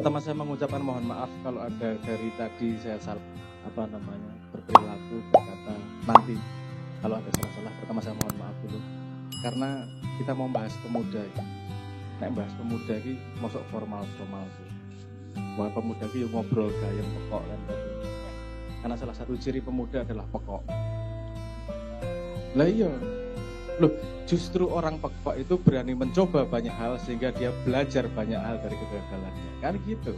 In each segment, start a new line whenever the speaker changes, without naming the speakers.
Pertama saya mengucapkan mohon maaf kalau ada dari tadi saya salah berperilaku, berkata nanti kalau ada salah-salah. Pertama saya mohon maaf dulu karena kita mau bahas pemuda ya. Nek bahas pemuda ini masuk formal sih. Bahwa pemuda ini ngobrol gayeng pekok kan tadi. Karena salah satu ciri pemuda adalah pekok. Lah iya. Loh, justru orang pekok itu berani mencoba banyak hal sehingga dia belajar banyak hal dari kegagalannya. Kan gitu.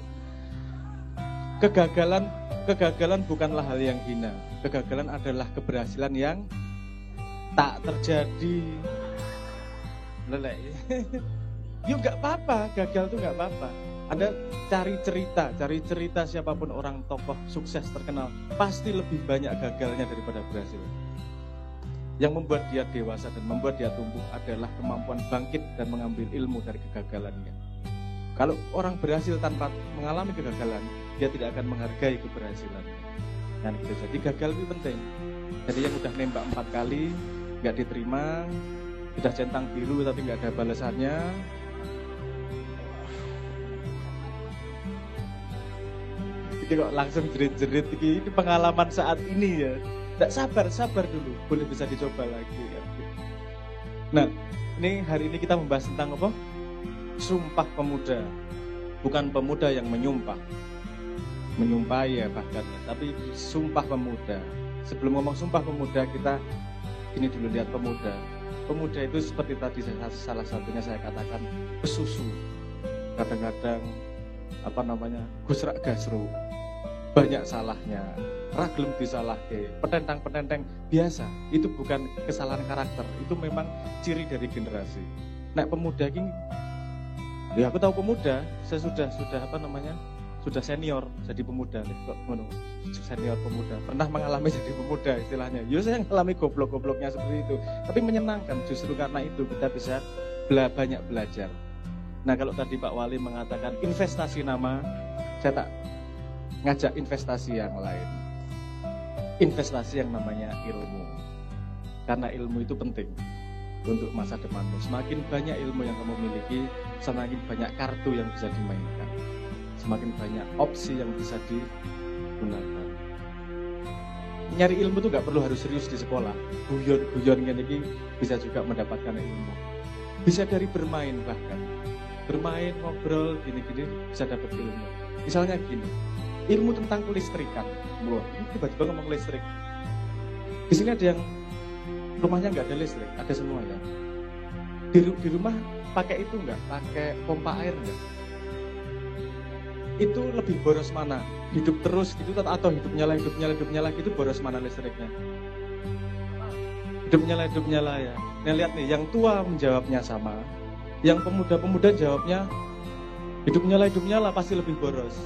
Kegagalan bukanlah hal yang hina. Kegagalan adalah keberhasilan yang tak terjadi. Lelek. Yuk gak apa-apa, gagal tuh gak apa-apa. Anda cari cerita siapapun orang tokoh sukses terkenal, pasti lebih banyak gagalnya daripada berhasil. Yang membuat dia dewasa dan membuat dia tumbuh adalah kemampuan bangkit dan mengambil ilmu dari kegagalannya. Kalau orang berhasil tanpa mengalami kegagalan, dia tidak akan menghargai keberhasilannya. Dan gitu. Jadi gagal itu penting. Jadi yang udah nembak 4 kali, nggak diterima, udah centang biru tapi nggak ada balasannya. Ini kok langsung jerit-jerit ini pengalaman saat ini ya. Tidak sabar dulu, boleh bisa dicoba lagi ya. Nah, ini hari ini kita membahas tentang apa? Sumpah pemuda. Bukan pemuda yang menyumpah ya bahkan, tapi sumpah pemuda. Sebelum ngomong sumpah pemuda, kita ini dulu lihat pemuda. Pemuda itu seperti tadi salah satunya saya katakan pesusu. Kadang-kadang gusrak gasru. Banyak salahnya, ragilum disalahke, petentang biasa. Itu bukan kesalahan karakter, itu memang ciri dari generasi. Nah pemuda ini, ya aku tahu pemuda, saya sudah senior jadi pemuda, senior pemuda, pernah mengalami jadi pemuda istilahnya. Ya saya mengalami goblok-gobloknya seperti itu, tapi menyenangkan justru karena itu kita bisa banyak belajar. Nah kalau tadi Pak Wali mengatakan investasi nama, saya tak ngajak investasi yang lain. Investasi yang namanya ilmu. Karena ilmu itu penting untuk masa depanmu. Semakin banyak ilmu yang kamu miliki, semakin banyak kartu yang bisa dimainkan. Semakin banyak opsi yang bisa digunakan. Nyari ilmu itu gak perlu harus serius di sekolah. Guyon gini bisa juga mendapatkan ilmu. Bisa dari bermain bahkan. Bermain, ngobrol, gini-gini bisa dapat ilmu. Misalnya gini, ilmu tentang kelistrikan. Wah, ini tiba-tiba ngomong listrik. Di sini ada yang rumahnya nggak ada listrik, ada semua ya. Di rumah pakai itu nggak? Pakai pompa air nggak? Itu lebih boros mana? Hidup terus gitu atau hidup nyala gitu boros mana listriknya? Hidup nyala ya. Nah lihat nih, yang tua menjawabnya sama, yang pemuda jawabnya hidup nyala pasti lebih boros.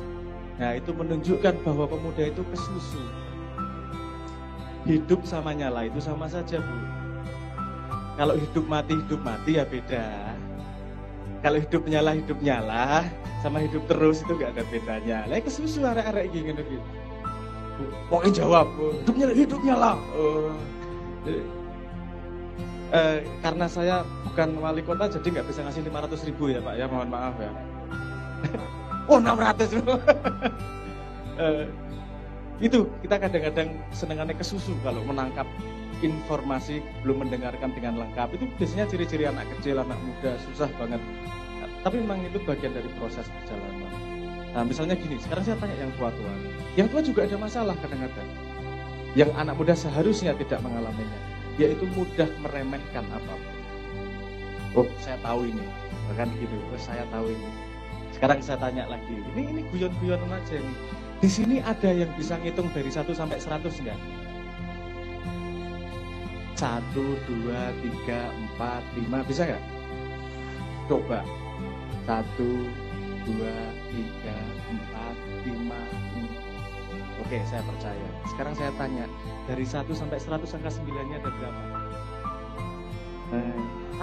Nah itu menunjukkan bahwa pemuda itu kesusu. Hidup sama nyala itu sama saja Bu. Kalau hidup mati ya beda. Kalau hidup nyala sama hidup terus itu gak ada bedanya. Lah kesusu arek-arek gini gitu. Pokoknya jawab hidup nyala. Karena saya bukan wali kota jadi nggak bisa ngasih 500.000 ya Pak ya, mohon maaf ya. Oh 600. Itu kita kadang-kadang senengannya kesusu kalau menangkap informasi belum mendengarkan dengan lengkap. Itu biasanya ciri-ciri anak kecil, anak muda, susah banget. Tapi memang itu bagian dari proses perjalanan. Nah misalnya gini, sekarang saya tanya yang tua-tua. Yang tua juga ada masalah kadang-kadang. Yang anak muda seharusnya tidak mengalaminya, yaitu mudah meremehkan apapun. Oh saya tahu ini, bahkan gitu. Oh saya tahu ini. Sekarang saya tanya lagi, ini guyon-guyonan aja nih. Di sini ada yang bisa ngitung dari 1 sampai 100 enggak? 1, 2, 3, 4, 5, bisa enggak? Coba. 1, 2, 3, 4, 5. Oke, saya percaya. Sekarang saya tanya, dari 1 sampai 100 angka 9-nya ada berapa?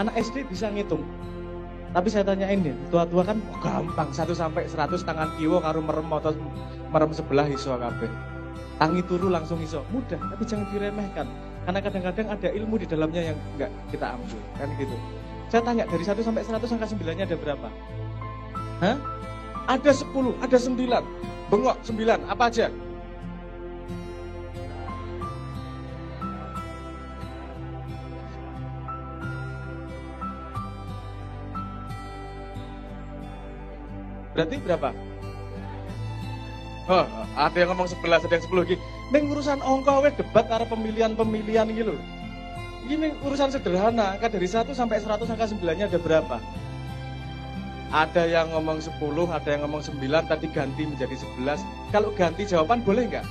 Anak SD bisa ngitung. Tapi saya tanyain nih, tua-tua kan gampang 1 sampai 100 tangan kiwa karo merem atau merem sebelah iso kabeh. Tangi turu langsung iso, mudah, tapi jangan diremehkan. Karena kadang-kadang ada ilmu di dalamnya yang enggak kita ambil, kan gitu. Saya tanya dari 1 sampai 100 angka 9-nya ada berapa? Hah? Ada 10, ada 9. Bengok 9, apa aja? Berarti berapa? Oh, ada yang ngomong 11, ada yang 10 lagi. Ini urusan ongko weh debat karena pemilihan gitu. Ini urusan sederhana, angka dari 1 sampai 100 angka 9-nya ada berapa? Ada yang ngomong 10, ada yang ngomong 9, tadi ganti menjadi 11. Kalau ganti jawaban boleh nggak?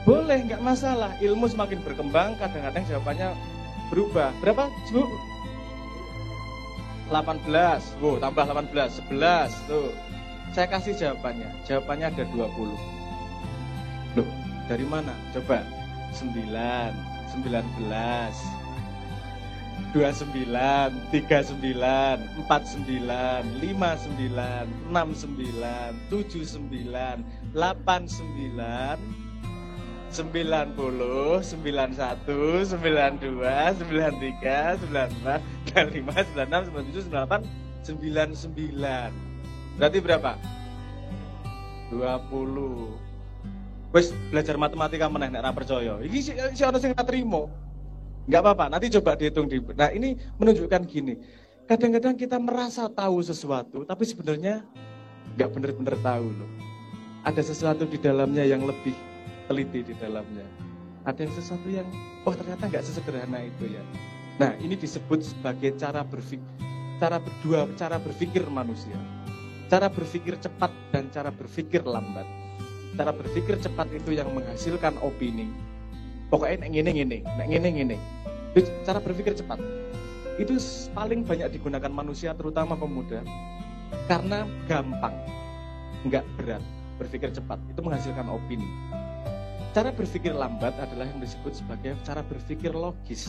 Boleh, nggak masalah. Ilmu semakin berkembang, kadang-kadang jawabannya berubah. Berapa? 18. Wow, tambah 18, 11. Tuh. Saya kasih jawabannya. Jawabannya ada 20. Loh, dari mana? Coba. 9, 19, 29, 39, 49, 59, 69, 79, 89, 90, 91, 92, 93, 94, 95, 96, 97, 98, 99. Berarti berapa? 20. Wes belajar matematika meneh nek ora percaya. Iki si ono sing tak trimo. Enggak apa-apa, nanti coba dihitung di. Nah, ini menunjukkan gini. Kadang-kadang kita merasa tahu sesuatu, tapi sebenarnya enggak benar-benar tahu loh. Ada sesuatu di dalamnya yang lebih teliti di dalamnya. Ada yang sesuatu yang ternyata enggak sesederhana itu ya. Nah, ini disebut sebagai cara berpikir manusia. Cara berpikir cepat dan cara berpikir lambat. Cara berpikir cepat itu yang menghasilkan opini. Pokoknya nek ngene. Cara berpikir cepat itu paling banyak digunakan manusia, terutama pemuda, karena gampang, nggak berat. Berpikir cepat itu menghasilkan opini. Cara berpikir lambat adalah yang disebut sebagai cara berpikir logis.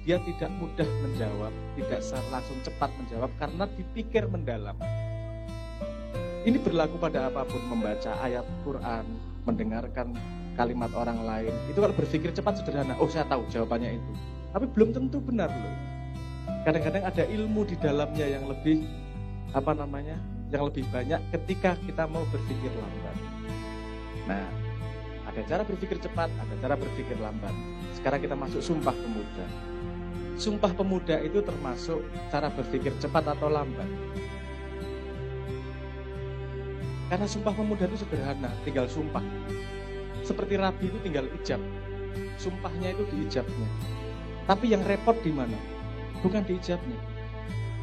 Dia tidak mudah menjawab, tidak langsung cepat menjawab karena dipikir mendalam. Ini berlaku pada apapun, membaca ayat Quran, mendengarkan kalimat orang lain. Itu kalau berpikir cepat sederhana, saya tahu jawabannya itu. Tapi belum tentu benar loh. Kadang-kadang ada ilmu di dalamnya yang lebih yang lebih banyak ketika kita mau berpikir lambat. Nah, ada cara berpikir cepat, ada cara berpikir lambat. Sekarang kita masuk Sumpah Pemuda. Sumpah Pemuda itu termasuk cara berpikir cepat atau lambat. Karena Sumpah Pemuda itu sederhana, tinggal sumpah. Seperti rabi itu tinggal ijab. Sumpahnya itu di ijabnya. Tapi yang repot di mana? Bukan di ijabnya.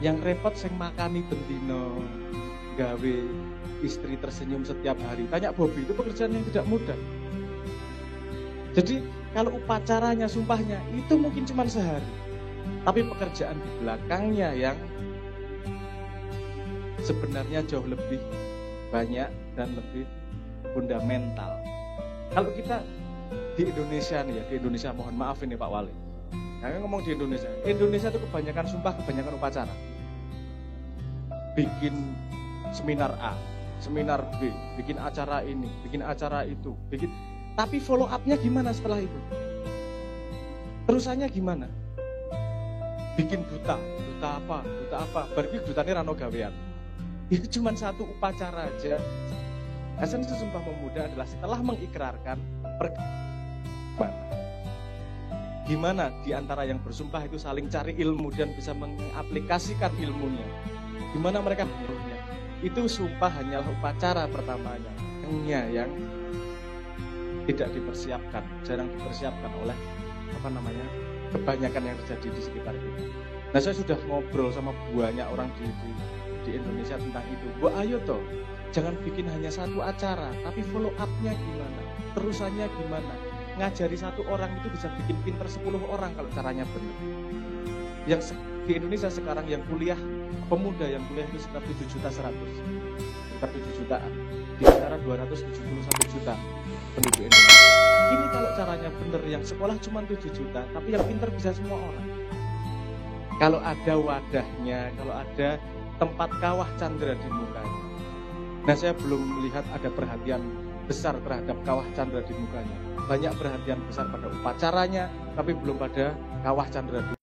Yang repot sing makani bendino, gawe istri tersenyum setiap hari. Tanya Bobby, itu pekerjaan yang tidak mudah. Jadi kalau upacaranya, sumpahnya itu mungkin cuma sehari. Tapi pekerjaan di belakangnya yang sebenarnya jauh lebih banyak dan lebih fundamental. Kalau kita di Indonesia nih ya, di Indonesia mohon maaf ini Pak Wali. Nah, ngomong di Indonesia itu kebanyakan sumpah, kebanyakan upacara. Bikin seminar A, seminar B, bikin acara ini, bikin acara itu, tapi follow up-nya gimana setelah itu? Terusannya gimana? Bikin duta apa? Berarti dutanya rano gawean. Itu cuma satu upacara aja. Esensi Sumpah Pemuda adalah setelah mengikrarkan gimana di antara yang bersumpah itu saling cari ilmu dan bisa mengaplikasikan ilmunya. Gimana mereka bersumpah? Itu sumpah hanyalah upacara pertamanya. Yang tidak dipersiapkan, jarang dipersiapkan oleh kebanyakan yang terjadi di sekitar kita. Nah, saya sudah ngobrol sama banyak orang di Indonesia tentang itu. Ayo toh, jangan bikin hanya satu acara, tapi follow up-nya gimana, terusannya gimana. Ngajari satu orang itu bisa bikin pinter 10 orang kalau caranya benar. Yang di Indonesia sekarang yang kuliah, pemuda yang kuliah itu sekitar 7.100.000, sekitar 7 jutaan di antara 271 juta penduduk Indonesia. Ini kalau caranya benar, yang sekolah cuma 7 juta, tapi yang pinter bisa semua orang. Kalau ada wadahnya, kalau ada tempat kawah candra di mukanya. Nah, saya belum melihat ada perhatian besar terhadap kawah candra di mukanya. Banyak perhatian besar pada upacaranya, tapi belum pada kawah candra di